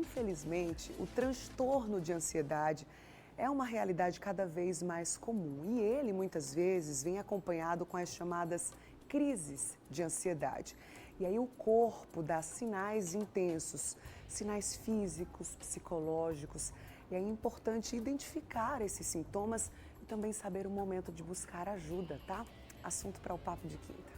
infelizmente, o transtorno de ansiedade é uma realidade cada vez mais comum e ele, muitas vezes, vem acompanhado com as chamadas crises de ansiedade. E aí o corpo dá sinais intensos, sinais físicos, psicológicos, e é importante identificar esses sintomas e também saber o momento de buscar ajuda, tá? Assunto para o Papo de Quinta.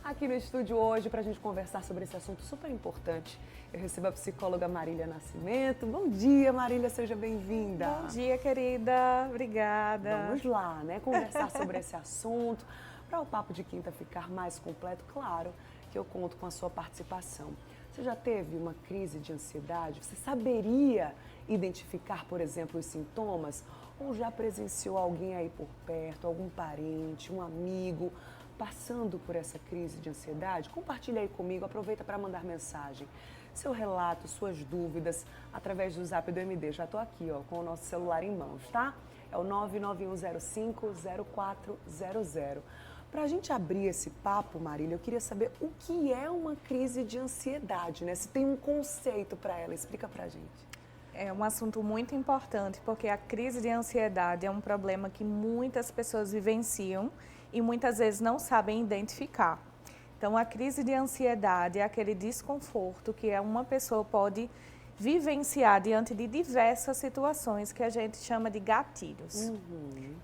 Aqui no estúdio hoje, para a gente conversar sobre esse assunto super importante, eu recebo a psicóloga Marília Nascimento. Bom dia, Marília, seja bem-vinda. Bom dia, querida. Obrigada. Vamos lá, né? Conversar sobre esse assunto. Para o Papo de Quinta ficar mais completo, claro que eu conto com a sua participação. Você já teve uma crise de ansiedade? Você saberia identificar, por exemplo, os sintomas? Ou já presenciou alguém aí por perto, algum parente, um amigo, passando por essa crise de ansiedade? Compartilha aí comigo, aproveita para mandar mensagem. Seu relato, suas dúvidas, através do Zap do MD. Já estou aqui, ó, com o nosso celular em mãos, tá? É o 991050400. Para a gente abrir esse papo, Marília, eu queria saber o que é uma crise de ansiedade, né? Se tem um conceito para ela, explica para a gente. É um assunto muito importante, porque a crise de ansiedade é um problema que muitas pessoas vivenciam e muitas vezes não sabem identificar. Então, a crise de ansiedade é aquele desconforto que uma pessoa pode vivenciar diante de diversas situações que a gente chama de gatilhos.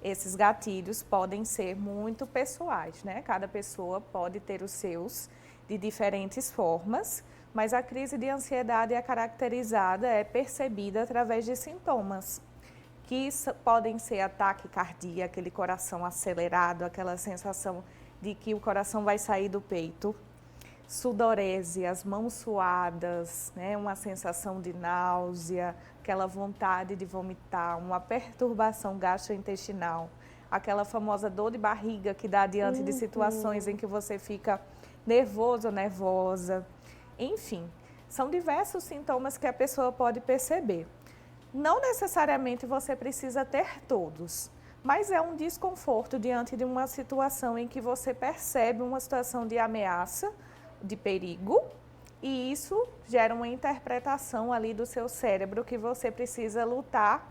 Esses gatilhos podem ser muito pessoais, né? Cada pessoa pode ter os seus de diferentes formas, mas a crise de ansiedade é caracterizada, é percebida através de sintomas, que podem ser ataque cardíaco, aquele coração acelerado, aquela sensação de que o coração vai sair do peito, sudorese, as mãos suadas, né? Uma sensação de náusea, aquela vontade de vomitar, uma perturbação gastrointestinal, aquela famosa dor de barriga que dá diante de situações em que você fica nervoso ou nervosa. Enfim, são diversos sintomas que a pessoa pode perceber. Não necessariamente você precisa ter todos, mas é um desconforto diante de uma situação em que você percebe uma situação de ameaça, de perigo, e isso gera uma interpretação ali do seu cérebro que você precisa lutar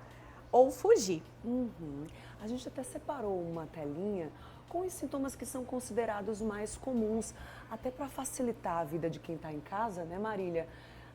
ou fugir. A gente até separou uma telinha com os sintomas que são considerados mais comuns, até para facilitar a vida de quem está em casa, né, Marília?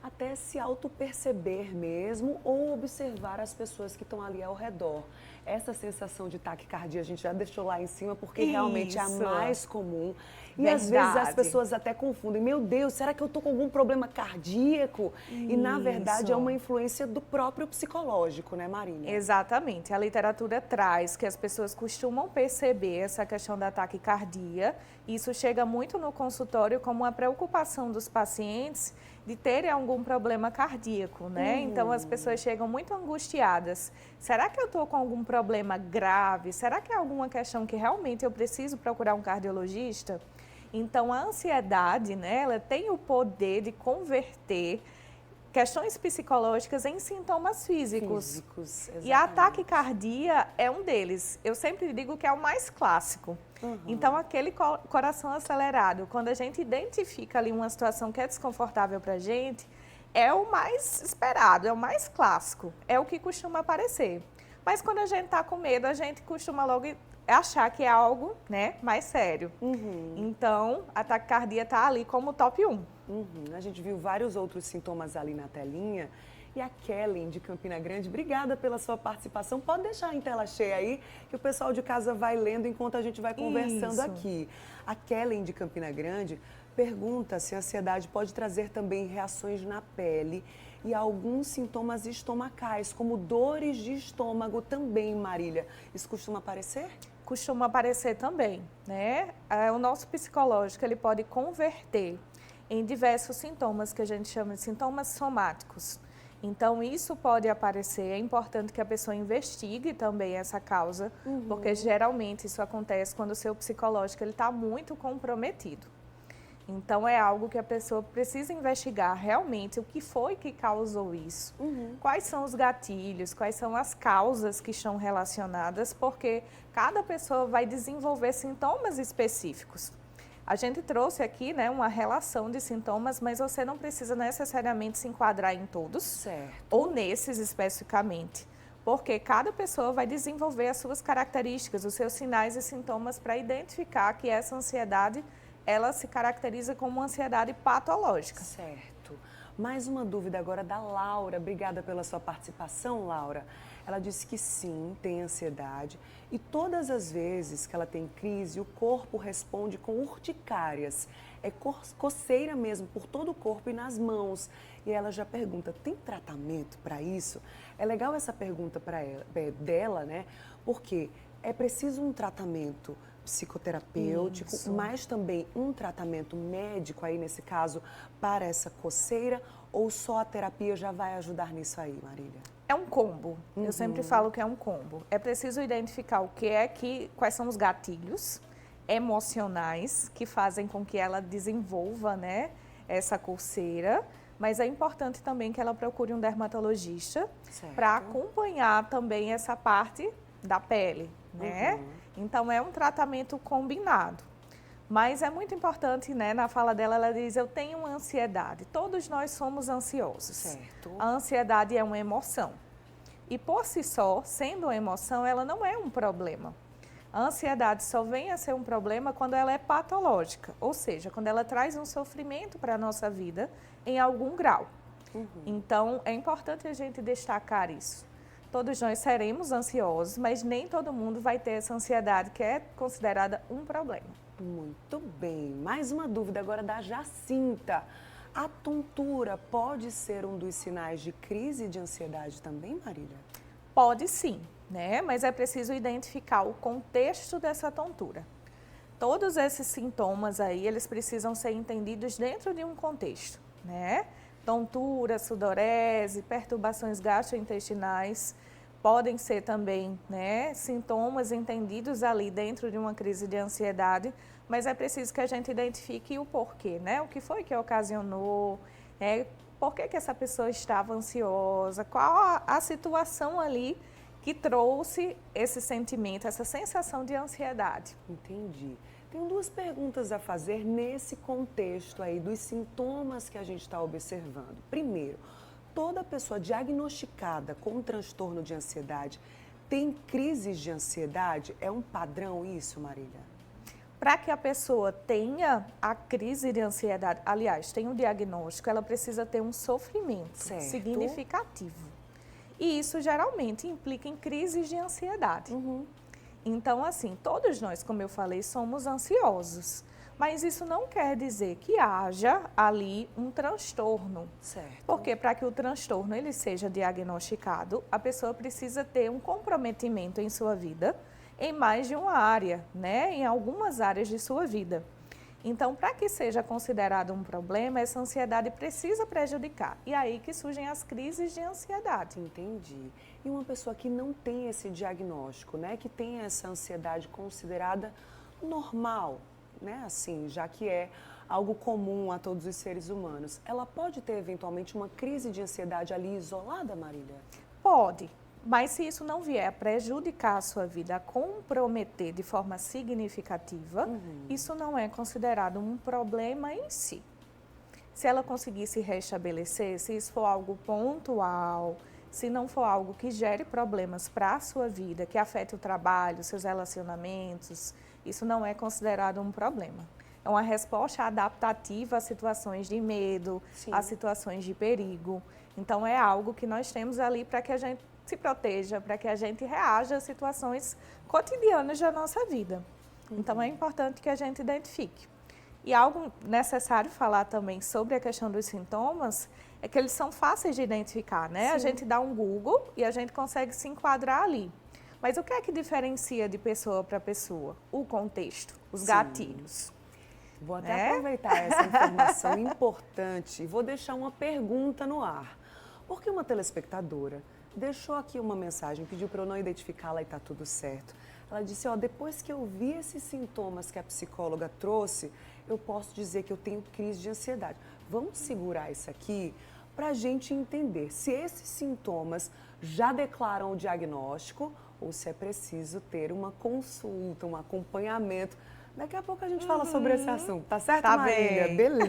Até se auto-perceber mesmo ou observar as pessoas que estão ali ao redor. Essa sensação de taquicardia a gente já deixou lá em cima porque realmente é a mais comum. E às vezes as pessoas até confundem, meu Deus, será que eu estou com algum problema cardíaco? E na verdade é uma influência do próprio psicológico, né, Marília? Exatamente. A literatura traz que as pessoas costumam perceber essa questão da taquicardia. Isso chega muito no consultório como uma preocupação dos pacientes de terem algum problema cardíaco, né? Então as pessoas chegam muito angustiadas. Será que eu estou com algum problema grave? Será que é alguma questão que realmente eu preciso procurar um cardiologista? Então a ansiedade, né, ela tem o poder de converter questões psicológicas em sintomas físicos. E a taquicardia é um deles. Eu sempre digo que é o mais clássico. Então, aquele coração acelerado, quando a gente identifica ali uma situação que é desconfortável para a gente, é o mais esperado, é o mais clássico, é o que costuma aparecer. Mas quando a gente está com medo, a gente costuma logo achar que é algo, né, mais sério. Então, a taquicardia está ali como top 1. A gente viu vários outros sintomas ali na telinha. E a Kellen de Campina Grande, obrigada pela sua participação. Pode deixar em tela cheia aí, que o pessoal de casa vai lendo enquanto a gente vai conversando aqui. A Kellen de Campina Grande pergunta se a ansiedade pode trazer também reações na pele e alguns sintomas estomacais, como dores de estômago também, Marília. Isso costuma aparecer? Costuma aparecer também, né? O nosso psicológico, ele pode converter em diversos sintomas que a gente chama de sintomas somáticos. Então, isso pode aparecer, é importante que a pessoa investigue também essa causa, porque geralmente isso acontece quando o seu psicológico está muito comprometido. Então, é algo que a pessoa precisa investigar realmente o que foi que causou isso, quais são os gatilhos, quais são as causas que estão relacionadas, porque cada pessoa vai desenvolver sintomas específicos. A gente trouxe aqui, né, uma relação de sintomas, mas você não precisa necessariamente se enquadrar em todos, Certo. ou nesses especificamente, porque cada pessoa vai desenvolver as suas características, os seus sinais e sintomas para identificar que essa ansiedade, ela se caracteriza como uma ansiedade patológica. Certo. Mais uma dúvida agora da Laura. Obrigada pela sua participação, Laura. Ela disse que sim, tem ansiedade e todas as vezes que ela tem crise, o corpo responde com urticárias. É coceira mesmo por todo o corpo e nas mãos. E ela já pergunta, tem tratamento para isso? É legal essa pergunta dela, né? Porque é preciso um tratamento psicoterapêutico, Isso. mas também um tratamento médico aí nesse caso para essa coceira, ou só a terapia já vai ajudar nisso aí, Marília? É um combo. Eu sempre falo que é um combo. É preciso identificar quais são os gatilhos emocionais que fazem com que ela desenvolva, né, essa coceira, mas é importante também que ela procure um dermatologista para acompanhar também essa parte da pele, né? Então é um tratamento combinado. Mas é muito importante, né, na fala dela, ela diz, eu tenho uma ansiedade. Todos nós somos ansiosos. Certo. A ansiedade é uma emoção. E por si só, sendo uma emoção, ela não é um problema. A ansiedade só vem a ser um problema quando ela é patológica, ou seja, quando ela traz um sofrimento para a nossa vida em algum grau. Então, é importante a gente destacar isso. Todos nós seremos ansiosos, mas nem todo mundo vai ter essa ansiedade que é considerada um problema. Muito bem. Mais uma dúvida agora da Jacinta. A tontura pode ser um dos sinais de crise de ansiedade também, Marília? Pode sim, né? Mas é preciso identificar o contexto dessa tontura. Todos esses sintomas aí, eles precisam ser entendidos dentro de um contexto, né? Tontura, sudorese, perturbações gastrointestinais, podem ser também, né, sintomas entendidos ali dentro de uma crise de ansiedade, mas é preciso que a gente identifique o porquê, né? O que foi que ocasionou, por que essa pessoa estava ansiosa, qual a situação ali que trouxe esse sentimento, essa sensação de ansiedade. Entendi. Tenho duas perguntas a fazer nesse contexto aí dos sintomas que a gente está observando. Primeiro, toda pessoa diagnosticada com um transtorno de ansiedade tem crises de ansiedade? É um padrão isso, Marília? Para que a pessoa tenha a crise de ansiedade, aliás, tenha um diagnóstico, ela precisa ter um sofrimento significativo. E isso geralmente implica em crises de ansiedade. Então, assim, todos nós, como eu falei, somos ansiosos. Mas isso não quer dizer que haja ali um transtorno. Certo. Porque para que o transtorno ele seja diagnosticado, a pessoa precisa ter um comprometimento em sua vida em mais de uma área, né? Em algumas áreas de sua vida. Então, para que seja considerado um problema, essa ansiedade precisa prejudicar. E aí que surgem as crises de ansiedade. Entendi. E uma pessoa que não tem esse diagnóstico, né? Que tem essa ansiedade considerada normal, né? Assim, já que é algo comum a todos os seres humanos, ela pode ter eventualmente uma crise de ansiedade ali isolada, Marília? Pode. Mas se isso não vier a prejudicar a sua vida, a comprometer de forma significativa, isso não é considerado um problema em si. Se ela conseguir se restabelecer, se isso for algo pontual, se não for algo que gere problemas para a sua vida, que afete o trabalho, seus relacionamentos, isso não é considerado um problema. É uma resposta adaptativa a situações de medo, a situações de perigo. Então, é algo que nós temos ali para que a gente se proteja, para que a gente reaja a situações cotidianas da nossa vida. Então, é importante que a gente identifique. E algo necessário falar também sobre a questão dos sintomas é que eles são fáceis de identificar, né? A gente dá um Google e a gente consegue se enquadrar ali. Mas o que é que diferencia de pessoa para pessoa? O contexto, os gatilhos. Vou até aproveitar essa informação importante e vou deixar uma pergunta no ar. Porque uma telespectadora deixou aqui uma mensagem, pediu para eu não identificá-la e está tudo certo. Ela disse, depois que eu vi esses sintomas que a psicóloga trouxe, eu posso dizer que eu tenho crise de ansiedade. Vamos segurar isso aqui para a gente entender se esses sintomas já declaram o diagnóstico ou se é preciso ter uma consulta, um acompanhamento Daqui a pouco a gente fala sobre esse assunto, tá certo, Tá Marília? bem. Beleza.